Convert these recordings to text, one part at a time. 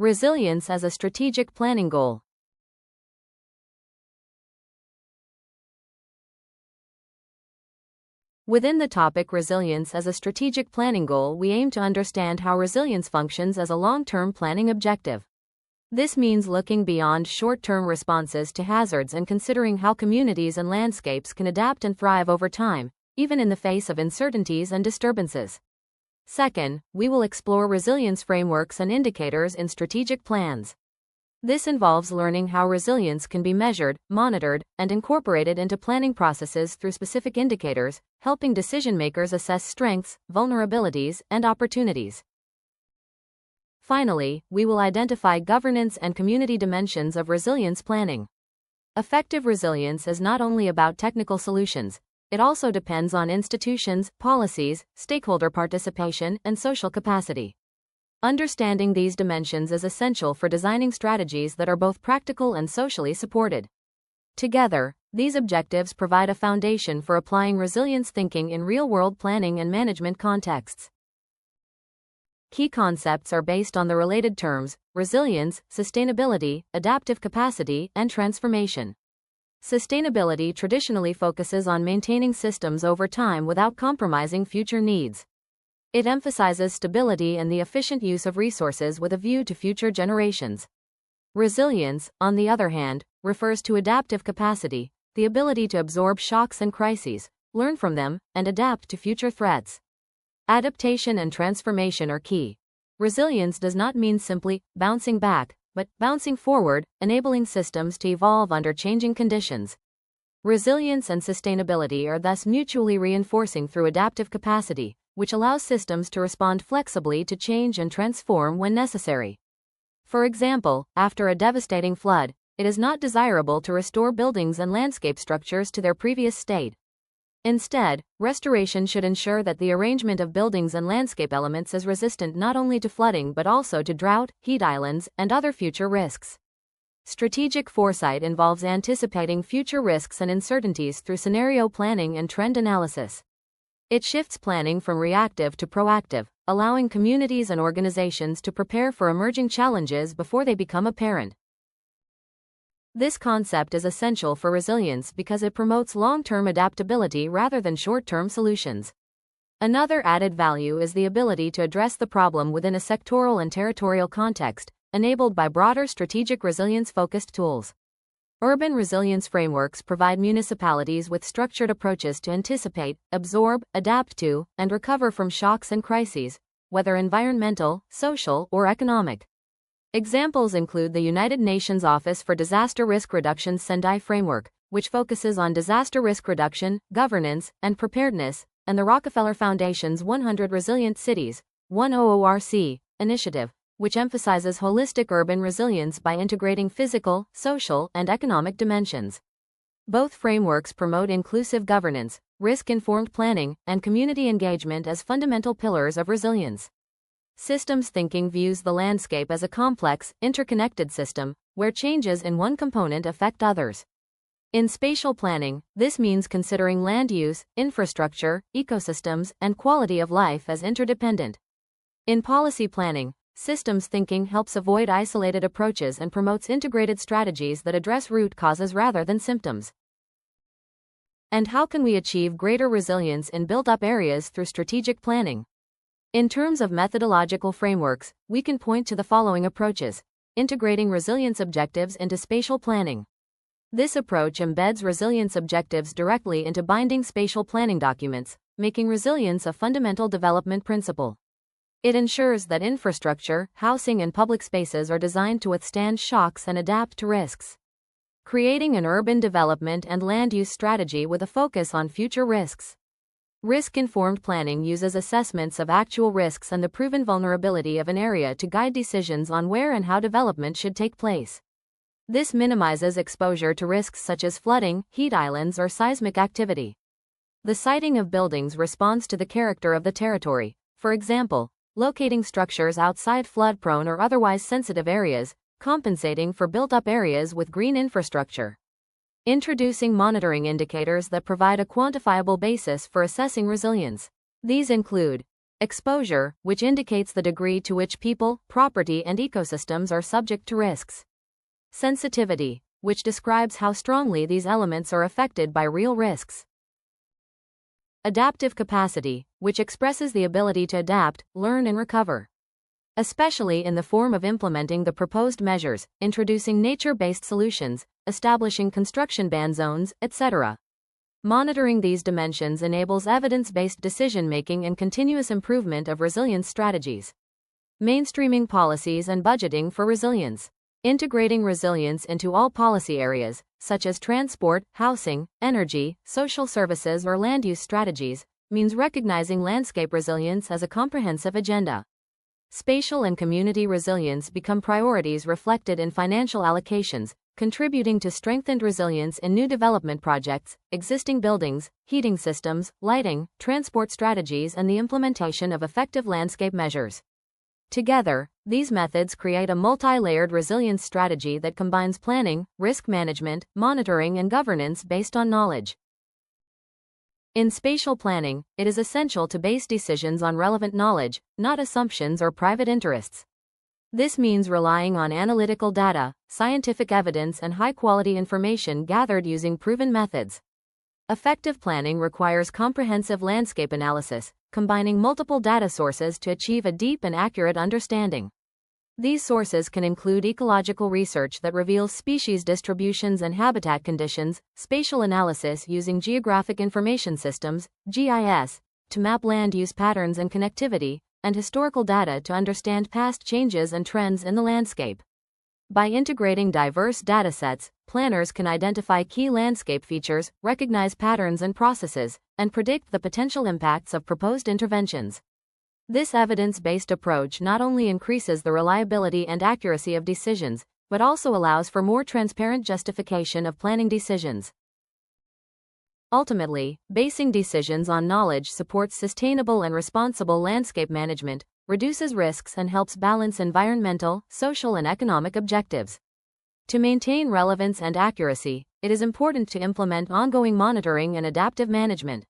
Resilience as a strategic planning goal. Within the topic resilience as a strategic planning goal, we aim to understand how resilience functions as a long-term planning objective. This means looking beyond short-term responses to hazards and considering how communities and landscapes can adapt and thrive over time, even in the face of uncertainties and disturbances. Second, we will explore resilience frameworks and indicators in strategic plans. This involves learning how resilience can be measured, monitored, and incorporated into planning processes through specific indicators, helping decision-makers assess strengths, vulnerabilities, and opportunities. Finally, we will identify governance and community dimensions of resilience planning. Effective resilience is not only about technical solutions, it also depends on institutions, policies, stakeholder participation, and social capacity. Understanding these dimensions is essential for designing strategies that are both practical and socially supported. Together, these objectives provide a foundation for applying resilience thinking in real-world planning and management contexts. Key concepts are based on the related terms: resilience, sustainability, adaptive capacity, and transformation. Sustainability traditionally focuses on maintaining systems over time without compromising future needs. It emphasizes stability and the efficient use of resources with a view to future generations. Resilience, on the other hand, refers to adaptive capacity, the ability to absorb shocks and crises, learn from them, and adapt to future threats. Adaptation and transformation are key. Resilience does not mean simply bouncing back, but bouncing forward, enabling systems to evolve under changing conditions. Resilience and sustainability are thus mutually reinforcing through adaptive capacity, which allows systems to respond flexibly to change and transform when necessary. For example, after a devastating flood, it is not desirable to restore buildings and landscape structures to their previous state. Instead, restoration should ensure that the arrangement of buildings and landscape elements is resistant not only to flooding but also to drought, heat islands, and other future risks. Strategic foresight involves anticipating future risks and uncertainties through scenario planning and trend analysis. It shifts planning from reactive to proactive, allowing communities and organizations to prepare for emerging challenges before they become apparent. This concept is essential for resilience because it promotes long-term adaptability rather than short-term solutions. Another added value is the ability to address the problem within a sectoral and territorial context, enabled by broader strategic resilience-focused tools. Urban resilience frameworks provide municipalities with structured approaches to anticipate, absorb, adapt to, and recover from shocks and crises, whether environmental, social, or economic. Examples include the United Nations Office for Disaster Risk Reduction Sendai Framework, which focuses on disaster risk reduction, governance, and preparedness, and the Rockefeller Foundation's 100 Resilient Cities, 1OORC, initiative, which emphasizes holistic urban resilience by integrating physical, social, and economic dimensions. Both frameworks promote inclusive governance, risk-informed planning, and community engagement as fundamental pillars of resilience. Systems thinking views the landscape as a complex, interconnected system, where changes in one component affect others. In spatial planning, this means considering land use, infrastructure, ecosystems, and quality of life as interdependent. In policy planning, systems thinking helps avoid isolated approaches and promotes integrated strategies that address root causes rather than symptoms. And how can we achieve greater resilience in built-up areas through strategic planning? In terms of methodological frameworks, we can point to the following approaches: integrating resilience objectives into spatial planning. This approach embeds resilience objectives directly into binding spatial planning documents, making resilience a fundamental development principle. It ensures that infrastructure, housing, and public spaces are designed to withstand shocks and adapt to risks. Creating an urban development and land use strategy with a focus on future risks. Risk-informed planning uses assessments of actual risks and the proven vulnerability of an area to guide decisions on where and how development should take place. This minimizes exposure to risks such as flooding, heat islands, or seismic activity. The siting of buildings responds to the character of the territory. For example, locating structures outside flood-prone or otherwise sensitive areas, compensating for built-up areas with green infrastructure. Introducing monitoring indicators that provide a quantifiable basis for assessing resilience. These include Exposure, which indicates the degree to which people, property, and ecosystems are subject to risks. Sensitivity, which describes how strongly these elements are affected by real risks. Adaptive capacity, which expresses the ability to adapt, learn, and recover, especially in the form of implementing the proposed measures, introducing nature-based solutions, establishing construction ban zones, etc. Monitoring these dimensions enables evidence-based decision-making and continuous improvement of resilience strategies. Mainstreaming policies and budgeting for resilience. Integrating resilience into all policy areas, such as transport, housing, energy, social services, or land use strategies, means recognizing landscape resilience as a comprehensive agenda. Spatial and community resilience become priorities reflected in financial allocations, contributing to strengthened resilience in new development projects, existing buildings, heating systems, lighting, transport strategies, and the implementation of effective landscape measures. Together, these methods create a multi-layered resilience strategy that combines planning, risk management, monitoring, and governance based on knowledge. In spatial planning, it is essential to base decisions on relevant knowledge, not assumptions or private interests. This means relying on analytical data, scientific evidence, and high-quality information gathered using proven methods. Effective planning requires comprehensive landscape analysis, combining multiple data sources to achieve a deep and accurate understanding. These sources can include ecological research that reveals species distributions and habitat conditions, spatial analysis using geographic information systems, GIS, to map land use patterns and connectivity, and historical data to understand past changes and trends in the landscape. By integrating diverse datasets, planners can identify key landscape features, recognize patterns and processes, and predict the potential impacts of proposed interventions. This evidence-based approach not only increases the reliability and accuracy of decisions, but also allows for more transparent justification of planning decisions. Ultimately, basing decisions on knowledge supports sustainable and responsible landscape management, reduces risks, and helps balance environmental, social, and economic objectives. To maintain relevance and accuracy, it is important to implement ongoing monitoring and adaptive management.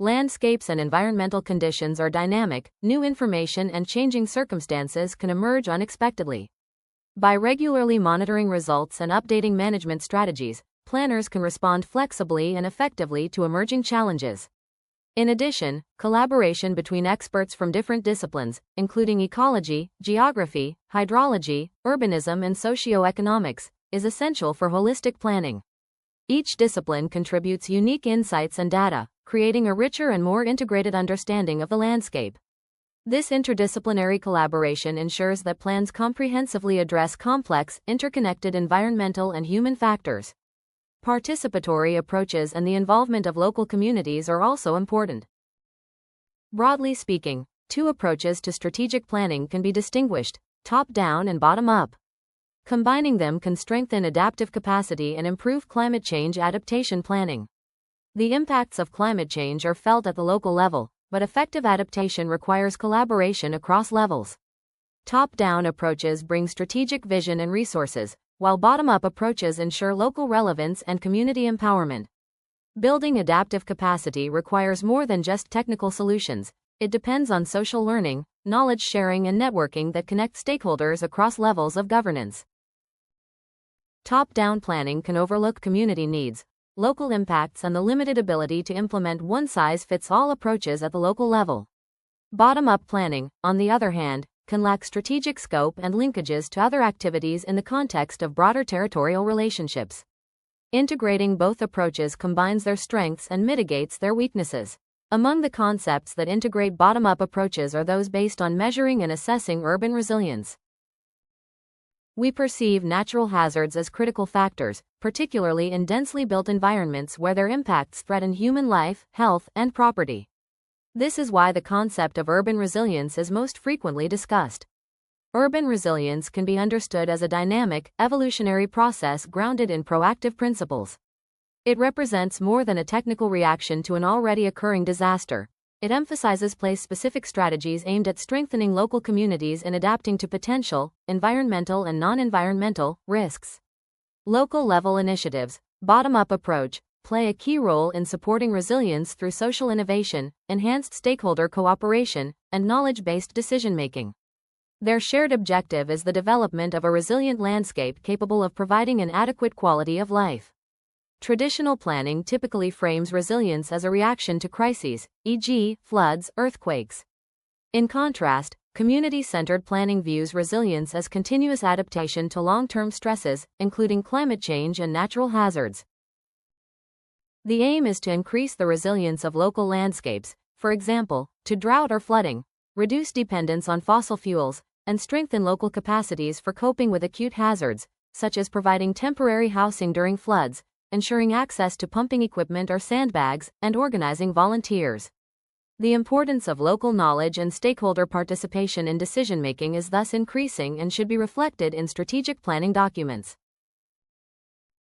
Landscapes and environmental conditions are dynamic, new information and changing circumstances can emerge unexpectedly. By regularly monitoring results and updating management strategies, planners can respond flexibly and effectively to emerging challenges. In addition, collaboration between experts from different disciplines, including ecology, geography, hydrology, urbanism, and socioeconomics, is essential for holistic planning. Each discipline contributes unique insights and data, creating a richer and more integrated understanding of the landscape. This interdisciplinary collaboration ensures that plans comprehensively address complex, interconnected environmental and human factors. Participatory approaches and the involvement of local communities are also important. Broadly speaking, two approaches to strategic planning can be distinguished: top-down and bottom-up. Combining them can strengthen adaptive capacity and improve climate change adaptation planning. The impacts of climate change are felt at the local level, but effective adaptation requires collaboration across levels. Top-down approaches bring strategic vision and resources, while bottom-up approaches ensure local relevance and community empowerment. Building adaptive capacity requires more than just technical solutions. It depends on social learning, knowledge sharing, and networking that connect stakeholders across levels of governance. Top-down planning can overlook community needs, local impacts, and the limited ability to implement one-size-fits-all approaches at the local level. Bottom-up planning, on the other hand, can lack strategic scope and linkages to other activities in the context of broader territorial relationships. Integrating both approaches combines their strengths and mitigates their weaknesses. Among the concepts that integrate bottom-up approaches are those based on measuring and assessing urban resilience. We perceive natural hazards as critical factors, particularly in densely built environments where their impacts threaten human life, health, and property. This is why the concept of urban resilience is most frequently discussed. Urban resilience can be understood as a dynamic, evolutionary process grounded in proactive principles. It represents more than a technical reaction to an already occurring disaster. It emphasizes place-specific strategies aimed at strengthening local communities and adapting to potential, environmental and non-environmental, risks. Local-level initiatives, bottom-up approach, play a key role in supporting resilience through social innovation, enhanced stakeholder cooperation, and knowledge-based decision-making. Their shared objective is the development of a resilient landscape capable of providing an adequate quality of life. Traditional planning typically frames resilience as a reaction to crises, e.g., floods, earthquakes. In contrast, community-centered planning views resilience as continuous adaptation to long-term stresses, including climate change and natural hazards. The aim is to increase the resilience of local landscapes, for example, to drought or flooding, reduce dependence on fossil fuels, and strengthen local capacities for coping with acute hazards, such as providing temporary housing during floods, ensuring access to pumping equipment or sandbags, and organizing volunteers. The importance of local knowledge and stakeholder participation in decision-making is thus increasing and should be reflected in strategic planning documents.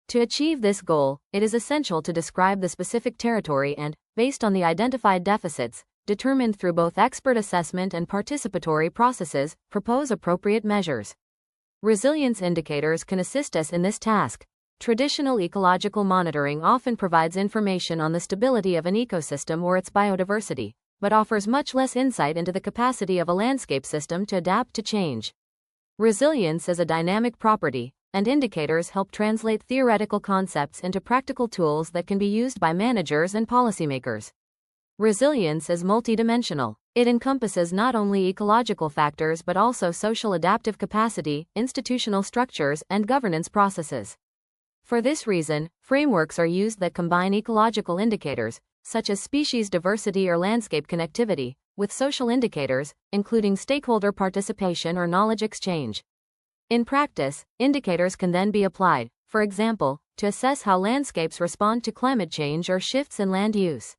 To achieve this goal, it is essential to describe the specific territory and, based on the identified deficits, determined through both expert assessment and participatory processes, propose appropriate measures. Resilience indicators can assist us in this task. Traditional ecological monitoring often provides information on the stability of an ecosystem or its biodiversity, but offers much less insight into the capacity of a landscape system to adapt to change. Resilience is a dynamic property, and indicators help translate theoretical concepts into practical tools that can be used by managers and policymakers. Resilience is multidimensional. It encompasses not only ecological factors but also social adaptive capacity, institutional structures, and governance processes. For this reason, frameworks are used that combine ecological indicators, such as species diversity or landscape connectivity, with social indicators, including stakeholder participation or knowledge exchange. In practice, indicators can then be applied, for example, to assess how landscapes respond to climate change or shifts in land use.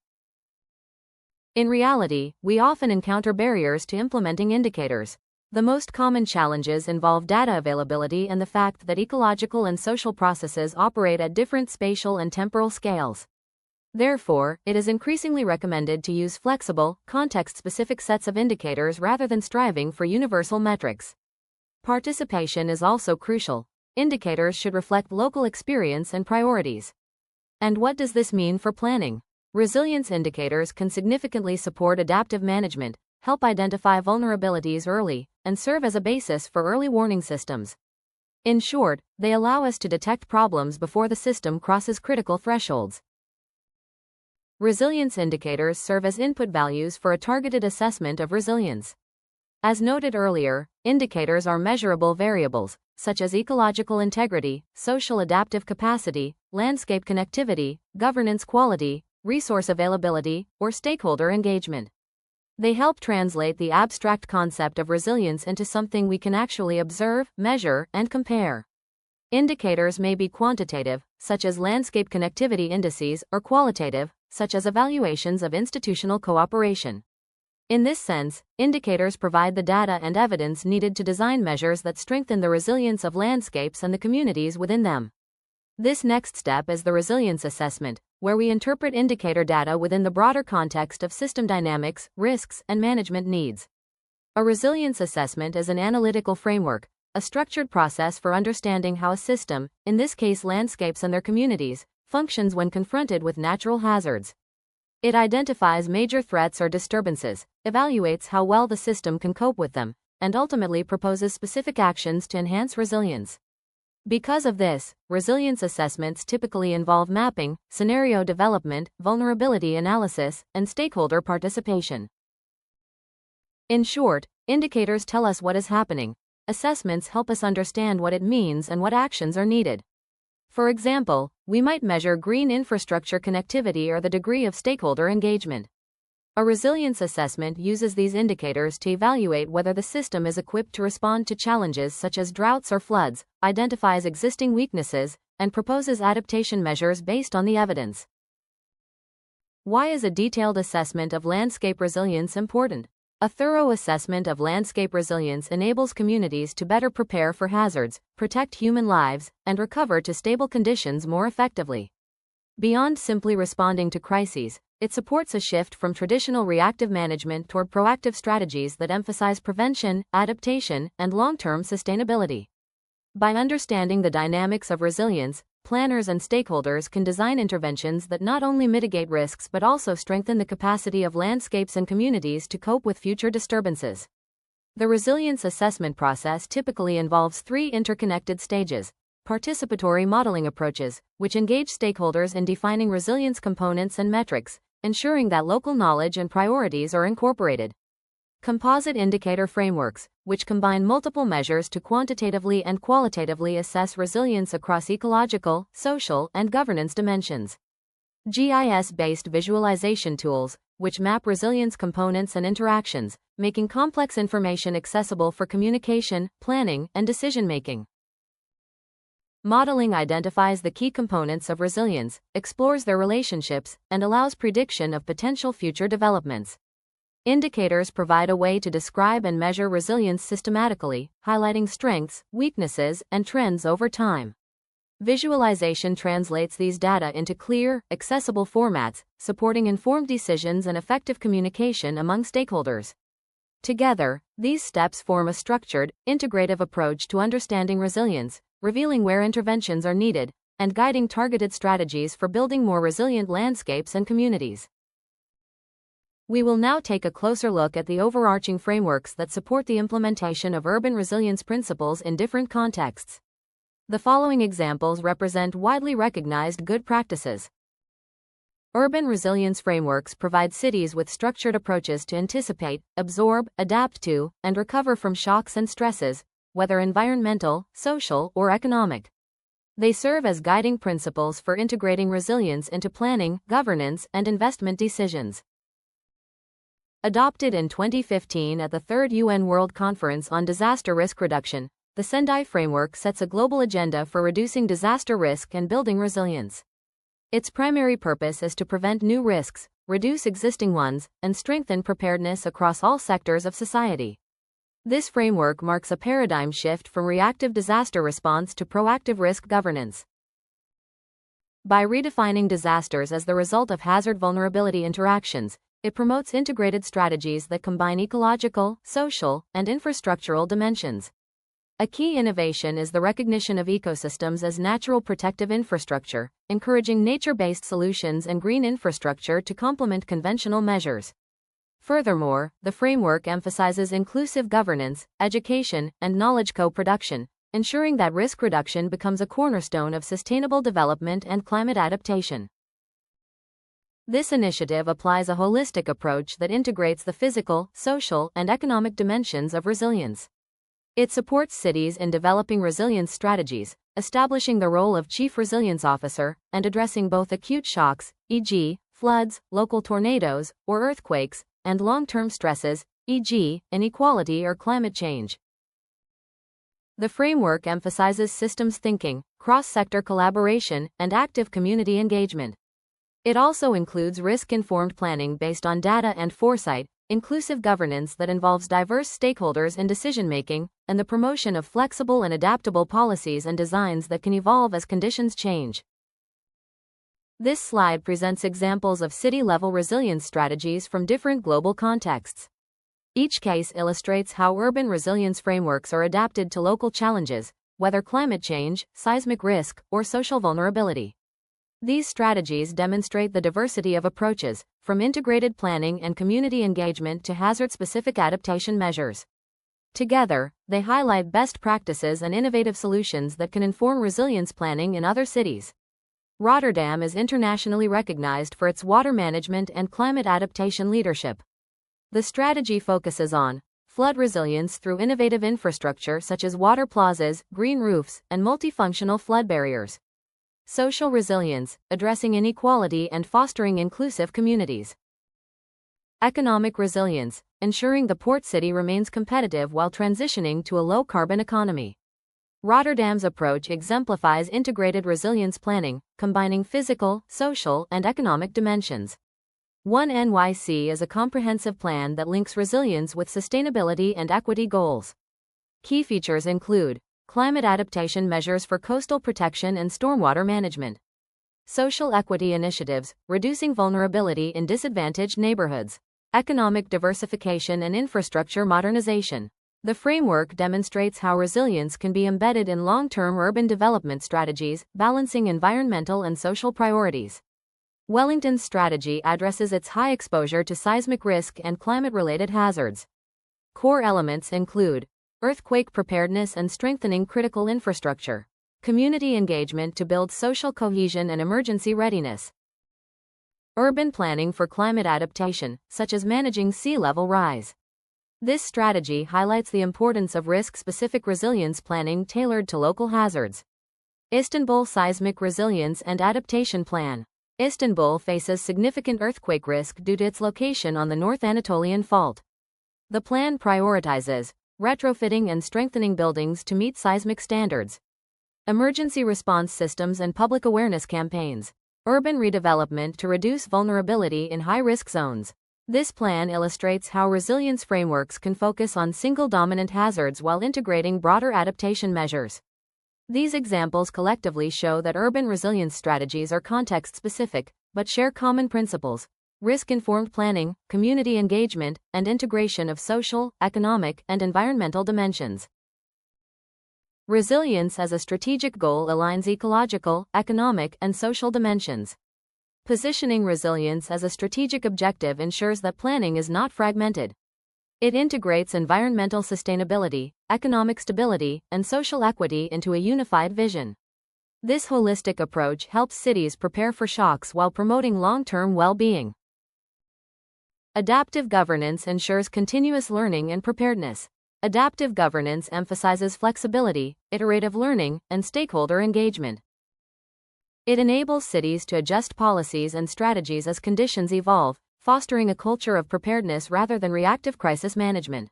In reality, we often encounter barriers to implementing indicators. The most common challenges involve data availability and the fact that ecological and social processes operate at different spatial and temporal scales. Therefore, it is increasingly recommended to use flexible, context-specific sets of indicators rather than striving for universal metrics. Participation is also crucial. Indicators should reflect local experience and priorities. And what does this mean for planning? Resilience indicators can significantly support adaptive management, help identify vulnerabilities early, and serve as a basis for early warning systems. In short, they allow us to detect problems before the system crosses critical thresholds. Resilience indicators serve as input values for a targeted assessment of resilience. As noted earlier, indicators are measurable variables, such as ecological integrity, social adaptive capacity, landscape connectivity, governance quality, resource availability, or stakeholder engagement. They help translate the abstract concept of resilience into something we can actually observe, measure, and compare. Indicators may be quantitative, such as landscape connectivity indices, or qualitative, such as evaluations of institutional cooperation. In this sense, indicators provide the data and evidence needed to design measures that strengthen the resilience of landscapes and the communities within them. This next step is the resilience assessment, where we interpret indicator data within the broader context of system dynamics, risks, and management needs. A resilience assessment is an analytical framework, a structured process for understanding how a system, in this case landscapes and their communities, functions when confronted with natural hazards. It identifies major threats or disturbances, evaluates how well the system can cope with them, and ultimately proposes specific actions to enhance resilience. Because of this, resilience assessments typically involve mapping, scenario development, vulnerability analysis, and stakeholder participation. In short, indicators tell us what is happening. Assessments help us understand what it means and what actions are needed. For example, we might measure green infrastructure connectivity or the degree of stakeholder engagement. A resilience assessment uses these indicators to evaluate whether the system is equipped to respond to challenges such as droughts or floods, identifies existing weaknesses, and proposes adaptation measures based on the evidence. Why is a detailed assessment of landscape resilience important? A thorough assessment of landscape resilience enables communities to better prepare for hazards, protect human lives, and recover to stable conditions more effectively. Beyond simply responding to crises, it supports a shift from traditional reactive management toward proactive strategies that emphasize prevention, adaptation, and long-term sustainability. By understanding the dynamics of resilience, planners and stakeholders can design interventions that not only mitigate risks but also strengthen the capacity of landscapes and communities to cope with future disturbances. The resilience assessment process typically involves three interconnected stages: participatory modeling approaches, which engage stakeholders in defining resilience components and metrics, ensuring that local knowledge and priorities are incorporated; composite indicator frameworks, which combine multiple measures to quantitatively and qualitatively assess resilience across ecological, social, and governance dimensions; GIS-based visualization tools, which map resilience components and interactions, making complex information accessible for communication, planning, and decision-making. Modeling identifies the key components of resilience, explores their relationships, and allows prediction of potential future developments. Indicators provide a way to describe and measure resilience systematically, highlighting strengths, weaknesses, and trends over time. Visualization translates these data into clear, accessible formats, supporting informed decisions and effective communication among stakeholders. Together, these steps form a structured, integrative approach to understanding resilience, revealing where interventions are needed, and guiding targeted strategies for building more resilient landscapes and communities. We will now take a closer look at the overarching frameworks that support the implementation of urban resilience principles in different contexts. The following examples represent widely recognized good practices. Urban resilience frameworks provide cities with structured approaches to anticipate, absorb, adapt to, and recover from shocks and stresses, whether environmental, social, or economic. They serve as guiding principles for integrating resilience into planning, governance, and investment decisions. Adopted in 2015 at the 3rd UN World Conference on Disaster Risk Reduction, the Sendai Framework sets a global agenda for reducing disaster risk and building resilience. Its primary purpose is to prevent new risks, reduce existing ones, and strengthen preparedness across all sectors of society. This framework marks a paradigm shift from reactive disaster response to proactive risk governance. By redefining disasters as the result of hazard vulnerability interactions, it promotes integrated strategies that combine ecological, social, and infrastructural dimensions. A key innovation is the recognition of ecosystems as natural protective infrastructure, encouraging nature-based solutions and green infrastructure to complement conventional measures. Furthermore, the framework emphasizes inclusive governance, education, and knowledge co-production, ensuring that risk reduction becomes a cornerstone of sustainable development and climate adaptation. This initiative applies a holistic approach that integrates the physical, social, and economic dimensions of resilience. It supports cities in developing resilience strategies, establishing the role of Chief Resilience Officer, and addressing both acute shocks, e.g., floods, local tornadoes, or earthquakes, and long-term stresses, e.g., inequality or climate change. The framework emphasizes systems thinking, cross-sector collaboration, and active community engagement. It also includes risk-informed planning based on data and foresight, inclusive governance that involves diverse stakeholders in decision-making, and the promotion of flexible and adaptable policies and designs that can evolve as conditions change. This slide presents examples of city-level resilience strategies from different global contexts. Each case illustrates how urban resilience frameworks are adapted to local challenges, whether climate change, seismic risk, or social vulnerability. These strategies demonstrate the diversity of approaches, from integrated planning and community engagement to hazard-specific adaptation measures. Together, they highlight best practices and innovative solutions that can inform resilience planning in other cities. Rotterdam is internationally recognized for its water management and climate adaptation leadership. The strategy focuses on flood resilience through innovative infrastructure such as water plazas, green roofs, and multifunctional flood barriers. Social resilience, addressing inequality and fostering inclusive communities. Economic resilience, ensuring the port city remains competitive while transitioning to a low-carbon economy. Rotterdam's approach exemplifies integrated resilience planning, combining physical, social, and economic dimensions. One NYC is a comprehensive plan that links resilience with sustainability and equity goals. Key features include climate adaptation measures for coastal protection and stormwater management. Social equity initiatives, reducing vulnerability in disadvantaged neighborhoods. Economic diversification and infrastructure modernization. The framework demonstrates how resilience can be embedded in long-term urban development strategies, balancing environmental and social priorities. Wellington's strategy addresses its high exposure to seismic risk and climate-related hazards. Core elements include earthquake preparedness and strengthening critical infrastructure, community engagement to build social cohesion and emergency readiness, urban planning for climate adaptation, such as managing sea level rise. This strategy highlights the importance of risk-specific resilience planning tailored to local hazards. Istanbul Seismic Resilience and Adaptation Plan. Istanbul faces significant earthquake risk due to its location on the North Anatolian Fault. The plan prioritizes retrofitting and strengthening buildings to meet seismic standards, emergency response systems and public awareness campaigns, urban redevelopment to reduce vulnerability in high-risk zones. This plan illustrates how resilience frameworks can focus on single dominant hazards while integrating broader adaptation measures. These examples collectively show that urban resilience strategies are context-specific, but share common principles: risk-informed planning, community engagement, and integration of social, economic, and environmental dimensions. Resilience as a strategic goal aligns ecological, economic, and social dimensions. Positioning resilience as a strategic objective ensures that planning is not fragmented. It integrates environmental sustainability, economic stability, and social equity into a unified vision. This holistic approach helps cities prepare for shocks while promoting long-term well-being. Adaptive governance ensures continuous learning and preparedness. Adaptive governance emphasizes flexibility, iterative learning, and stakeholder engagement. It enables cities to adjust policies and strategies as conditions evolve, fostering a culture of preparedness rather than reactive crisis management.